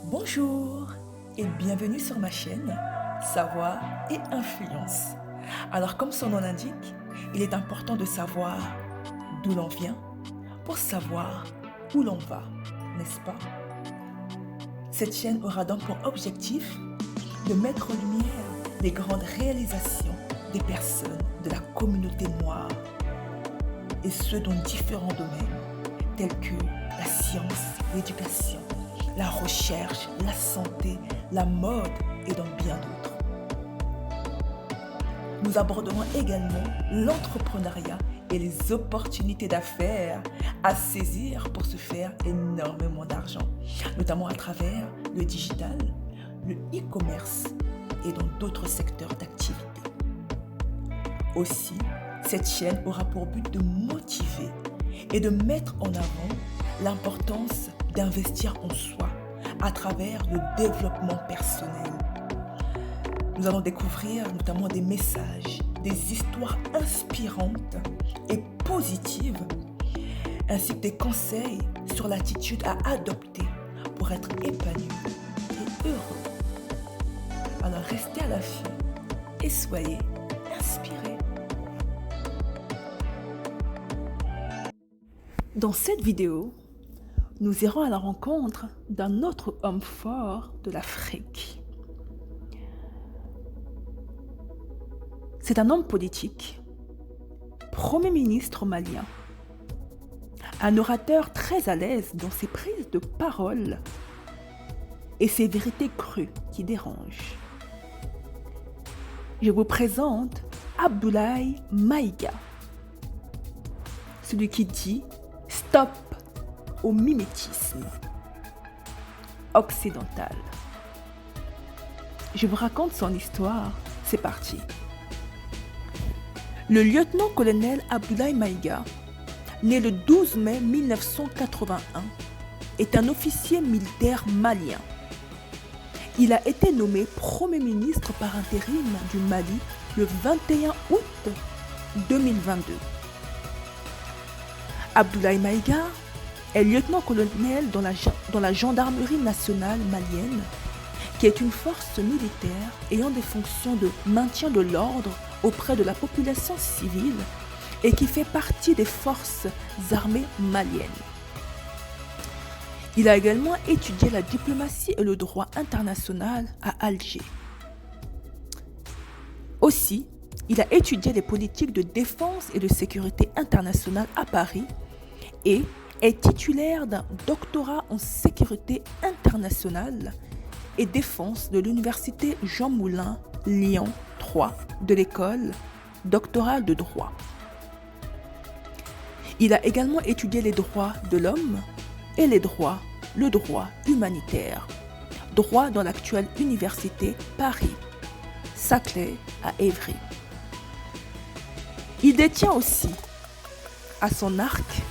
Bonjour et bienvenue sur ma chaîne Savoir et Influence. Alors comme son nom l'indique, il est important de savoir d'où l'on vient pour savoir où l'on va, n'est-ce pas? Cette chaîne aura donc pour objectif de mettre en lumière les grandes réalisations des personnes de la communauté noire et ce dans différents domaines tels que la science, l'éducation, la recherche, la santé, la mode et dans bien d'autres. Nous aborderons également l'entrepreneuriat et les opportunités d'affaires à saisir pour se faire énormément d'argent, notamment à travers le digital, le e-commerce et dans d'autres secteurs d'activité. Aussi, cette chaîne aura pour but de motiver et de mettre en avant l'importance d'investir en soi à travers le développement personnel. Nous allons découvrir notamment des messages, des histoires inspirantes et positives, ainsi que des conseils sur l'attitude à adopter pour être épanoui et heureux. Alors restez à l'affût et soyez inspirés. Dans cette vidéo, nous irons à la rencontre d'un autre homme fort de l'Afrique. C'est un homme politique, Premier ministre malien, un orateur très à l'aise dans ses prises de parole et ses vérités crues qui dérangent. Je vous présente Abdoulaye Maïga, celui qui dit « Stop » au mimétisme occidental. Je vous raconte son histoire, c'est parti. Le lieutenant-colonel Abdoulaye Maïga, né le 12 mai 1981, est un officier militaire malien. Il a été nommé Premier ministre par intérim du Mali le 21 août 2022. Abdoulaye Maïga est lieutenant-colonel dans la gendarmerie nationale malienne, qui est une force militaire ayant des fonctions de maintien de l'ordre auprès de la population civile et qui fait partie des forces armées maliennes. Il a également étudié la diplomatie et le droit international à Alger. Aussi, il a étudié les politiques de défense et de sécurité internationale à Paris et est titulaire d'un doctorat en sécurité internationale et défense de l'université Jean Moulin, Lyon 3 de l'école doctorale de droit. Il a également étudié les droits de l'homme et le droit humanitaire, droit dans l'actuelle université Paris, Saclay à Évry. Il détient aussi à son arc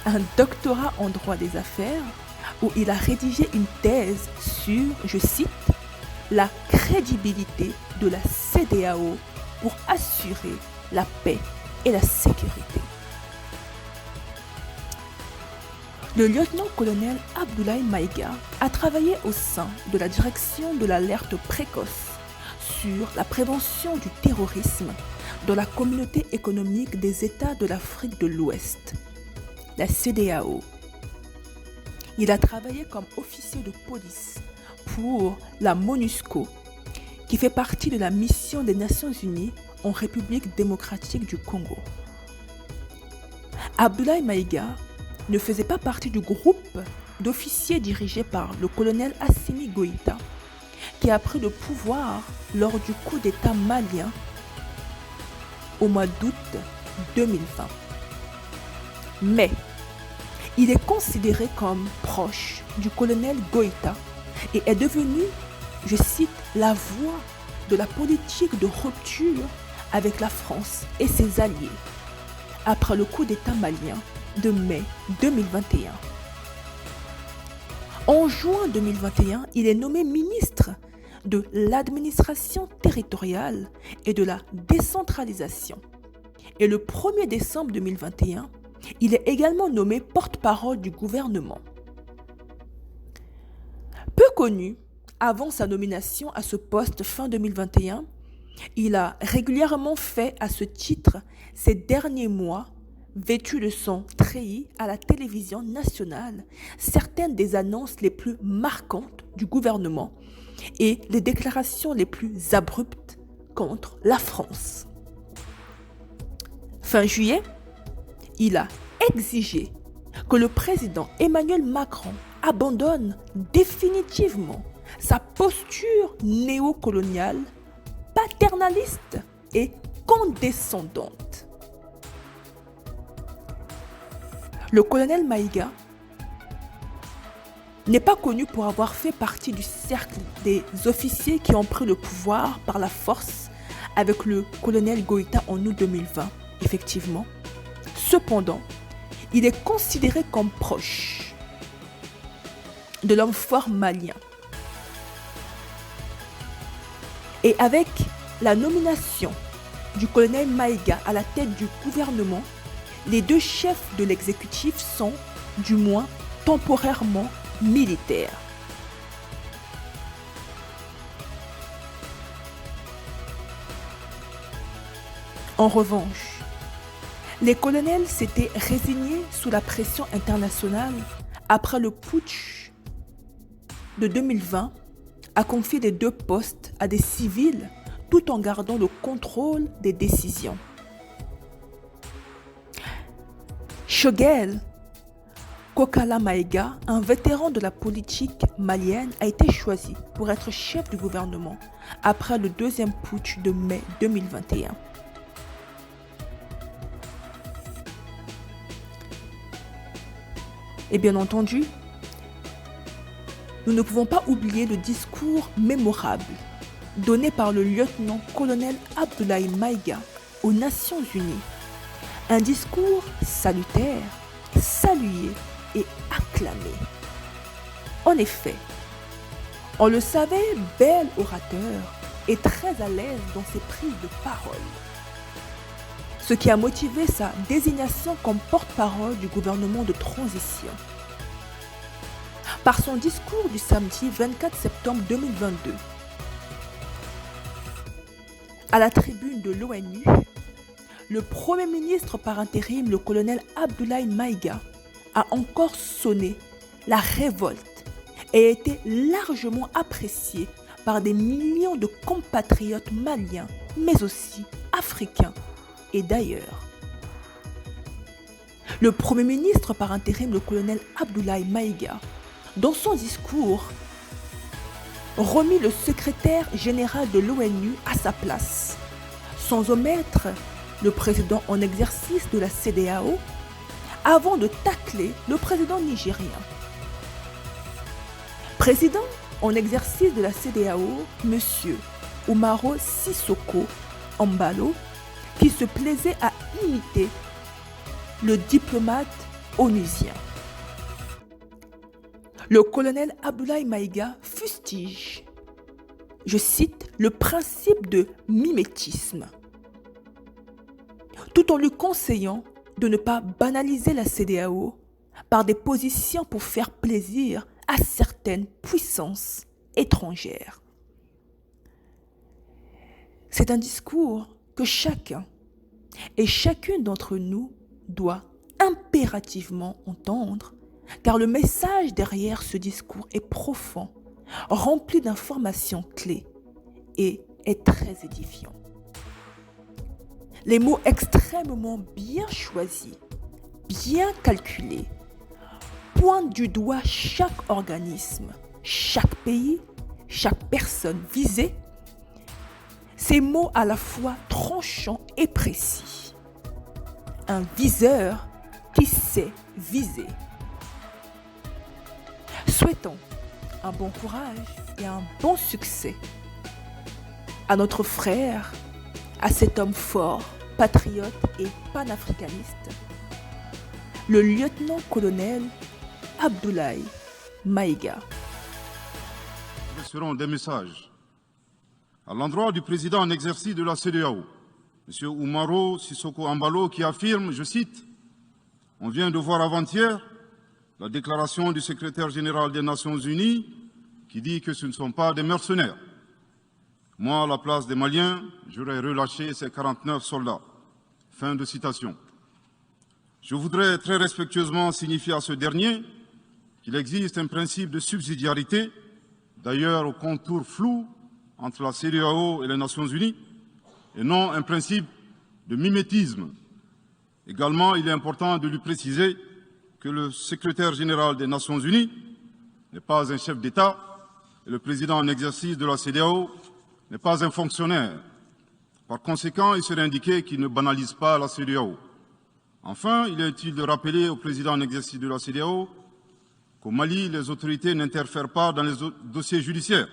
un doctorat en droit des affaires où il a rédigé une thèse sur, je cite, la crédibilité de la CEDEAO pour assurer la paix et la sécurité. Le lieutenant-colonel Abdoulaye Maïga a travaillé au sein de la direction de l'alerte précoce sur la prévention du terrorisme dans la communauté économique des États de l'Afrique de l'Ouest, la CEDEAO. Il a travaillé comme officier de police pour la MONUSCO, qui fait partie de la mission des Nations Unies en République démocratique du Congo. Abdoulaye Maïga ne faisait pas partie du groupe d'officiers dirigé par le colonel Assimi Goïta, qui a pris le pouvoir lors du coup d'État malien au mois d'août 2020. Mais il est considéré comme proche du colonel Goïta et est devenu, je cite, la voix de la politique de rupture avec la France et ses alliés après le coup d'État malien de mai 2021. En juin 2021, il est nommé ministre de l'administration territoriale et de la décentralisation. Et le 1er décembre 2021, il est également nommé porte-parole du gouvernement. Peu connu, avant sa nomination à ce poste fin 2021, il a régulièrement fait à ce titre ces derniers mois, vêtu de son treillis à la télévision nationale, certaines des annonces les plus marquantes du gouvernement et les déclarations les plus abruptes contre la France. Fin juillet, il a exigé que le président Emmanuel Macron abandonne définitivement sa posture néocoloniale, paternaliste et condescendante. Le colonel Maïga n'est pas connu pour avoir fait partie du cercle des officiers qui ont pris le pouvoir par la force avec le colonel Goïta en août 2020, effectivement. Cependant, il est considéré comme proche de l'homme fort malien. Et avec la nomination du colonel Maïga à la tête du gouvernement, les deux chefs de l'exécutif sont, du moins temporairement, militaires. En revanche, les colonels s'étaient résignés sous la pression internationale après le putsch de 2020 à confier les deux postes à des civils tout en gardant le contrôle des décisions. Choguel Kokala Maïga, un vétéran de la politique malienne, a été choisi pour être chef du gouvernement après le deuxième putsch de mai 2021. Et bien entendu, nous ne pouvons pas oublier le discours mémorable donné par le lieutenant-colonel Abdoulaye Maïga aux Nations Unies. Un discours salutaire, salué et acclamé. En effet, on le savait, bel orateur et très à l'aise dans ses prises de parole. Ce qui a motivé sa désignation comme porte-parole du gouvernement de transition. Par son discours du samedi 24 septembre 2022, à la tribune de l'ONU, le Premier ministre par intérim, le colonel Abdoulaye Maïga, a encore sonné la révolte et a été largement apprécié par des millions de compatriotes maliens, mais aussi africains et d'ailleurs. Le Premier ministre par intérim, le colonel Abdoulaye Maïga, dans son discours, remit le secrétaire général de l'ONU à sa place, sans omettre le président en exercice de la CEDEAO, avant de tacler le président nigérien. Président en exercice de la CEDEAO, M. Umaro Sissoko Embalo, qui se plaisait à imiter le diplomate onusien. Le colonel Abdoulaye Maïga fustige, je cite, le principe de mimétisme, tout en lui conseillant de ne pas banaliser la CEDEAO par des positions pour faire plaisir à certaines puissances étrangères. C'est un discours que chacun et chacune d'entre nous doit impérativement entendre, car le message derrière ce discours est profond, rempli d'informations clés et est très édifiant. Les mots extrêmement bien choisis, bien calculés, pointent du doigt chaque organisme, chaque pays, chaque personne visée. Ces mots à la fois tranchants et précis. Un viseur qui sait viser. Souhaitons un bon courage et un bon succès à notre frère, à cet homme fort, patriote et panafricaniste, le lieutenant-colonel Abdoulaye Maïga. Nous serons des messages à l'endroit du président en exercice de la CEDEAO, M. Umaro Sissoko Embalo, qui affirme, je cite, « On vient de voir avant-hier la déclaration du secrétaire général des Nations Unies qui dit que ce ne sont pas des mercenaires. Moi, à la place des Maliens, j'aurais relâché ces 49 soldats. Fin de citation. Je voudrais très respectueusement signifier à ce dernier qu'il existe un principe de subsidiarité, d'ailleurs au contour flou entre la CEDEAO et les Nations Unies, et non un principe de mimétisme. Également, il est important de lui préciser que le secrétaire général des Nations Unies n'est pas un chef d'État et le président en exercice de la CEDEAO n'est pas un fonctionnaire. Par conséquent, il serait indiqué qu'il ne banalise pas la CEDEAO. Enfin, il est utile de rappeler au président en exercice de la CEDEAO qu'au Mali, les autorités n'interfèrent pas dans les dossiers judiciaires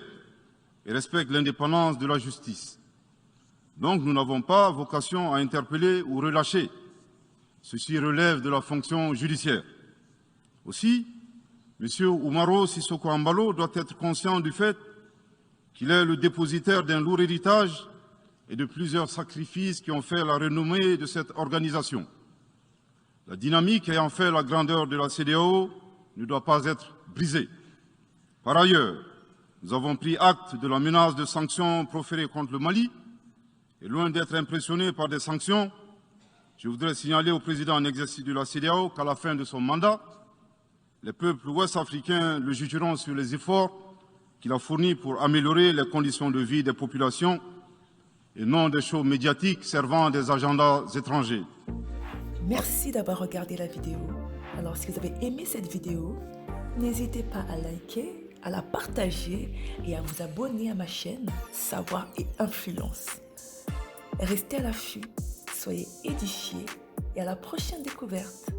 et respectent l'indépendance de la justice. Donc, nous n'avons pas vocation à interpeller ou relâcher. Ceci relève de la fonction judiciaire. Aussi, M. Oumaro Sissoko Embalo doit être conscient du fait qu'il est le dépositaire d'un lourd héritage et de plusieurs sacrifices qui ont fait la renommée de cette organisation. La dynamique ayant fait la grandeur de la CEDEAO ne doit pas être brisée. Par ailleurs, nous avons pris acte de la menace de sanctions proférées contre le Mali et loin d'être impressionnés par des sanctions, je voudrais signaler au président en exercice de la CEDEAO qu'à la fin de son mandat, les peuples ouest-africains le jugeront sur les efforts qu'il a fournis pour améliorer les conditions de vie des populations et non des shows médiatiques servant des agendas étrangers. Merci d'avoir regardé la vidéo. Alors, si vous avez aimé cette vidéo, n'hésitez pas à liker, à la partager et à vous abonner à ma chaîne Savoir et Influence. Restez à l'affût, soyez édifiés et à la prochaine découverte.